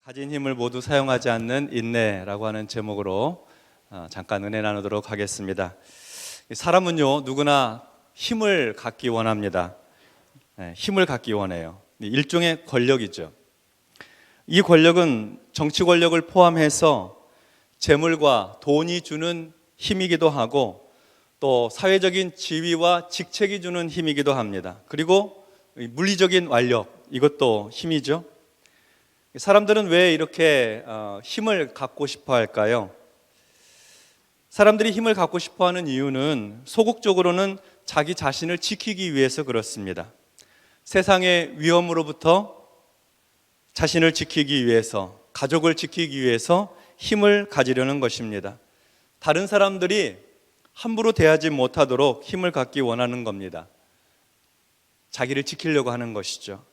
가진 힘을 모두 사용하지 않는 인내라고 하는 제목으로 잠깐 은혜 나누도록 하겠습니다. 사람은요, 누구나 힘을 갖기 원합니다. 힘을 갖기 원해요. 일종의 권력이죠. 이 권력은 정치 권력을 포함해서 재물과 돈이 주는 힘이기도 하고, 또 사회적인 지위와 직책이 주는 힘이기도 합니다. 그리고 물리적인 완력, 이것도 힘이죠. 사람들은 왜 이렇게 힘을 갖고 싶어 할까요? 사람들이 힘을 갖고 싶어 하는 이유는 소극적으로는 자기 자신을 지키기 위해서 그렇습니다. 세상의 위험으로부터 자신을 지키기 위해서, 가족을 지키기 위해서 힘을 가지려는 것입니다. 다른 사람들이 함부로 대하지 못하도록 힘을 갖기 원하는 겁니다. 자기를 지키려고 하는 것이죠.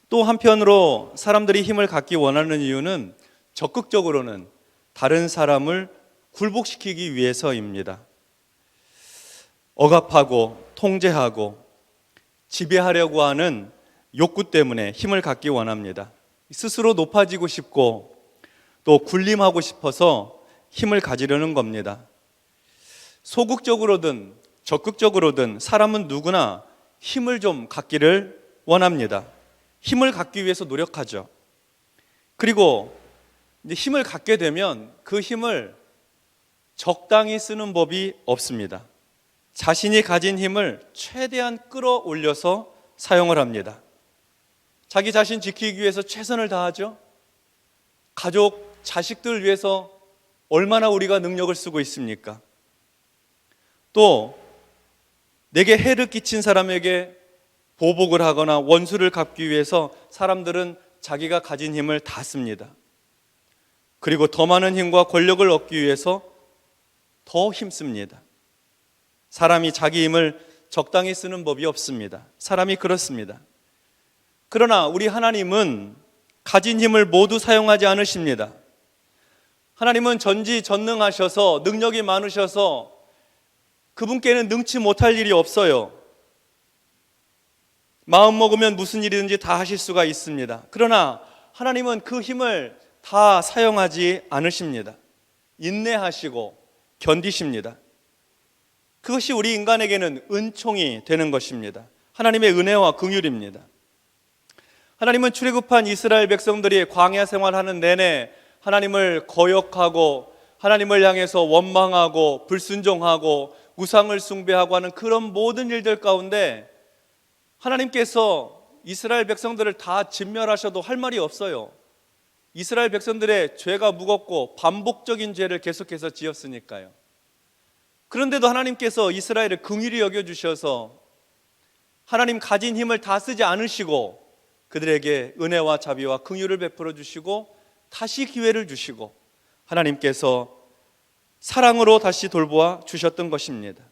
또 한편으로 사람들이 힘을 갖기 원하는 이유는 적극적으로는 다른 사람을 굴복시키기 위해서입니다. 억압하고 통제하고 지배하려고 하는 욕구 때문에 힘을 갖기 원합니다. 스스로 높아지고 싶고 또 군림하고 싶어서 힘을 가지려는 겁니다. 소극적으로든 적극적으로든 사람은 누구나 힘을 좀 갖기를 원합니다. 힘을 갖기 위해서 노력하죠. 그리고 이제 힘을 갖게 되면 그 힘을 적당히 쓰는 법이 없습니다. 자신이 가진 힘을 최대한 끌어올려서 사용을 합니다. 자기 자신 지키기 위해서 최선을 다하죠. 가족, 자식들 위해서 얼마나 우리가 능력을 쓰고 있습니까? 또 내게 해를 끼친 사람에게 보복을 하거나 원수를 갚기 위해서 사람들은 자기가 가진 힘을 다 씁니다. 그리고 더 많은 힘과 권력을 얻기 위해서 더 힘씁니다. 사람이 자기 힘을 적당히 쓰는 법이 없습니다. 사람이 그렇습니다. 그러나 우리 하나님은 가진 힘을 모두 사용하지 않으십니다. 하나님은 전지전능하셔서 능력이 많으셔서 그분께는 능치 못할 일이 없어요. 마음 먹으면 무슨 일이든지 다 하실 수가 있습니다. 그러나 하나님은 그 힘을 다 사용하지 않으십니다. 인내하시고 견디십니다. 그것이 우리 인간에게는 은총이 되는 것입니다. 하나님의 은혜와 긍휼입니다. 하나님은 출애굽한 이스라엘 백성들이 광야 생활하는 내내 하나님을 거역하고 하나님을 향해서 원망하고 불순종하고 우상을 숭배하고 하는 그런 모든 일들 가운데 하나님께서 이스라엘 백성들을 다 진멸하셔도 할 말이 없어요. 이스라엘 백성들의 죄가 무겁고 반복적인 죄를 계속해서 지었으니까요. 그런데도 하나님께서 이스라엘을 긍휼히 여겨주셔서 하나님 가진 힘을 다 쓰지 않으시고 그들에게 은혜와 자비와 긍휼을 베풀어 주시고 다시 기회를 주시고 하나님께서 사랑으로 다시 돌보아 주셨던 것입니다.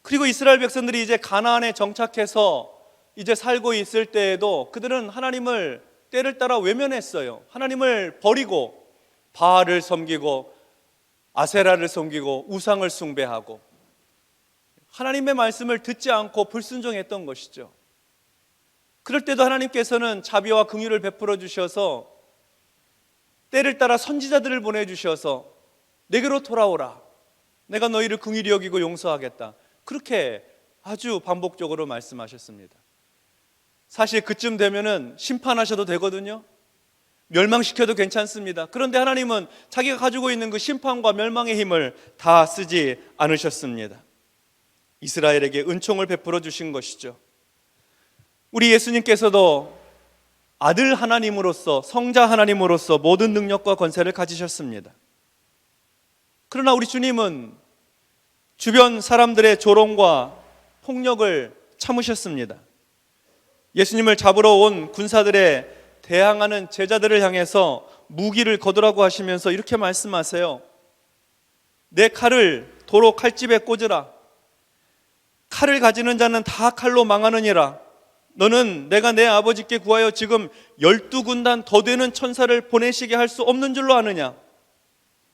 그리고 이스라엘 백성들이 이제 가나안에 정착해서 이제 살고 있을 때에도 그들은 하나님을 때를 따라 외면했어요. 하나님을 버리고 바알을 섬기고 아세라를 섬기고 우상을 숭배하고 하나님의 말씀을 듣지 않고 불순종했던 것이죠. 그럴 때도 하나님께서는 자비와 긍휼을 베풀어 주셔서 때를 따라 선지자들을 보내주셔서 내게로 돌아오라, 내가 너희를 긍휼히 여기고 용서하겠다, 그렇게 아주 반복적으로 말씀하셨습니다. 사실 그쯤 되면은 심판하셔도 되거든요. 멸망시켜도 괜찮습니다. 그런데 하나님은 자기가 가지고 있는 그 심판과 멸망의 힘을 다 쓰지 않으셨습니다. 이스라엘에게 은총을 베풀어 주신 것이죠. 우리 예수님께서도 아들 하나님으로서, 성자 하나님으로서 모든 능력과 권세를 가지셨습니다. 그러나 우리 주님은 주변 사람들의 조롱과 폭력을 참으셨습니다. 예수님을 잡으러 온 군사들의 대항하는 제자들을 향해서 무기를 거두라고 하시면서 이렇게 말씀하세요. 내 칼을 도로 칼집에 꽂으라. 칼을 가지는 자는 다 칼로 망하느니라. 너는 내가 내 아버지께 구하여 지금 12군단 더 되는 천사를 보내시게 할 수 없는 줄로 아느냐.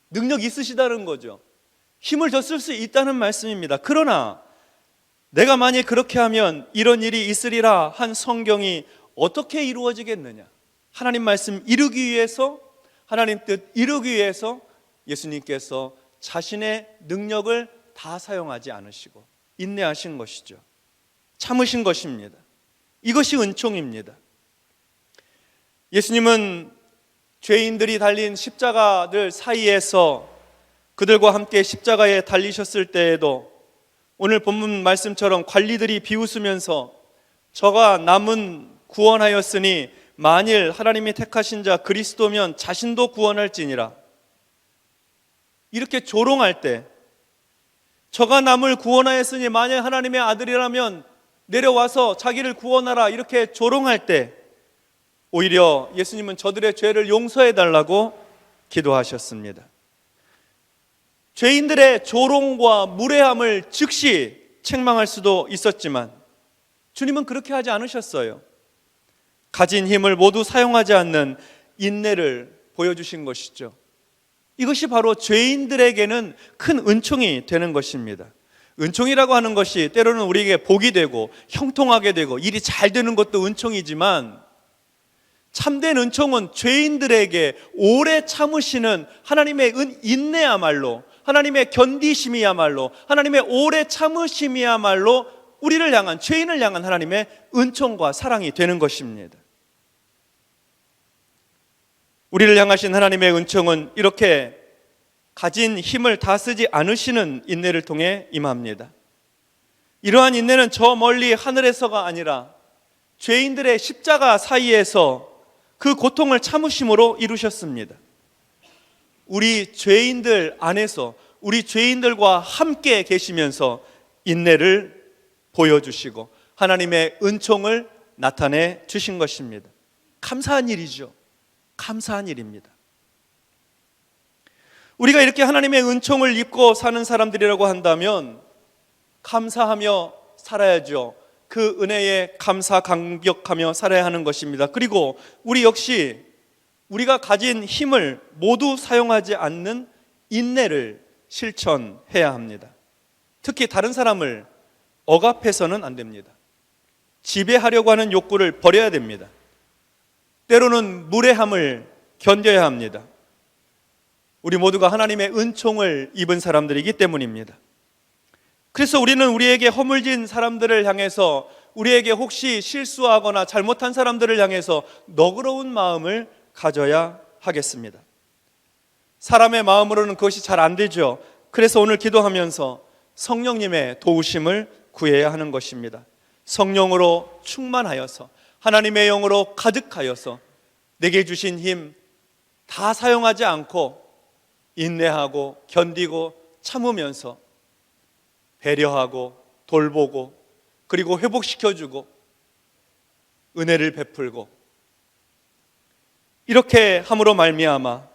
능력 있으시다는 거죠. 힘을 더 쓸 수 있다는 말씀입니다. 그러나 내가 만약 그렇게 하면 이런 일이 있으리라 한 성경이 어떻게 이루어지겠느냐? 하나님 말씀 이루기 위해서, 하나님 뜻 이루기 위해서 예수님께서 자신의 능력을 다 사용하지 않으시고 인내하신 것이죠. 참으신 것입니다. 이것이 은총입니다. 예수님은 죄인들이 달린 십자가들 사이에서 그들과 함께 십자가에 달리셨을 때에도 오늘 본문 말씀처럼 관리들이 비웃으면서 저가 남은 구원하였으니 만일 하나님이 택하신 자 그리스도면 자신도 구원할지니라, 이렇게 조롱할 때, 저가 남을 구원하였으니 만일 하나님의 아들이라면 내려와서 자기를 구원하라, 이렇게 조롱할 때 오히려 예수님은 저들의 죄를 용서해 달라고 기도하셨습니다. 죄인들의 조롱과 무례함을 즉시 책망할 수도 있었지만 주님은 그렇게 하지 않으셨어요. 가진 힘을 모두 사용하지 않는 인내를 보여주신 것이죠. 이것이 바로 죄인들에게는 큰 은총이 되는 것입니다. 은총이라고 하는 것이 때로는 우리에게 복이 되고 형통하게 되고 일이 잘 되는 것도 은총이지만, 참된 은총은 죄인들에게 오래 참으시는 하나님의 인내야말로, 하나님의 견디심이야말로, 하나님의 오래 참으심이야말로 우리를 향한, 죄인을 향한 하나님의 은총과 사랑이 되는 것입니다. 우리를 향하신 하나님의 은총은 이렇게 가진 힘을 다 쓰지 않으시는 인내를 통해 임합니다. 이러한 인내는 저 멀리 하늘에서가 아니라 죄인들의 십자가 사이에서 그 고통을 참으심으로 이루셨습니다. 우리 죄인들 안에서, 우리 죄인들과 함께 계시면서 인내를 보여주시고 하나님의 은총을 나타내 주신 것입니다. 감사한 일이죠. 감사한 일입니다. 우리가 이렇게 하나님의 은총을 입고 사는 사람들이라고 한다면 감사하며 살아야죠. 그 은혜에 감사 감격하며 살아야 하는 것입니다. 그리고 우리 역시 우리가 가진 힘을 모두 사용하지 않는 인내를 실천해야 합니다. 특히 다른 사람을 억압해서는 안 됩니다. 지배하려고 하는 욕구를 버려야 됩니다. 때로는 무례함을 견뎌야 합니다. 우리 모두가 하나님의 은총을 입은 사람들이기 때문입니다. 그래서 우리는 우리에게 허물진 사람들을 향해서, 우리에게 혹시 실수하거나 잘못한 사람들을 향해서 너그러운 마음을 가져야 하겠습니다. 사람의 마음으로는 그것이 잘 안 되죠. 그래서 오늘 기도하면서 성령님의 도우심을 구해야 하는 것입니다. 성령으로 충만하여서, 하나님의 영으로 가득하여서 내게 주신 힘 다 사용하지 않고 인내하고 견디고 참으면서 배려하고 돌보고 그리고 회복시켜주고 은혜를 베풀고, 이렇게 함으로 말미암아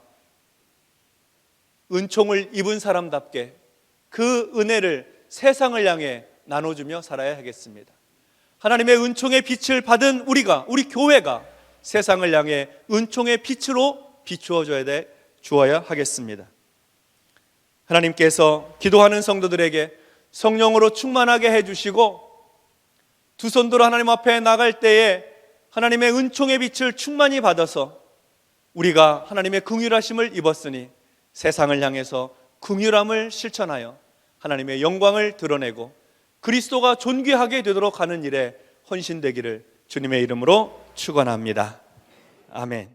은총을 입은 사람답게 그 은혜를 세상을 향해 나눠주며 살아야 하겠습니다. 하나님의 은총의 빛을 받은 우리가, 우리 교회가 세상을 향해 은총의 빛으로 주어야 하겠습니다. 하나님께서 기도하는 성도들에게 성령으로 충만하게 해주시고 두 손 들어 하나님 앞에 나갈 때에 하나님의 은총의 빛을 충만히 받아서 우리가 하나님의 긍휼하심을 입었으니 세상을 향해서 긍휼함을 실천하여 하나님의 영광을 드러내고 그리스도가 존귀하게 되도록 하는 일에 헌신되기를 주님의 이름으로 축원합니다. 아멘.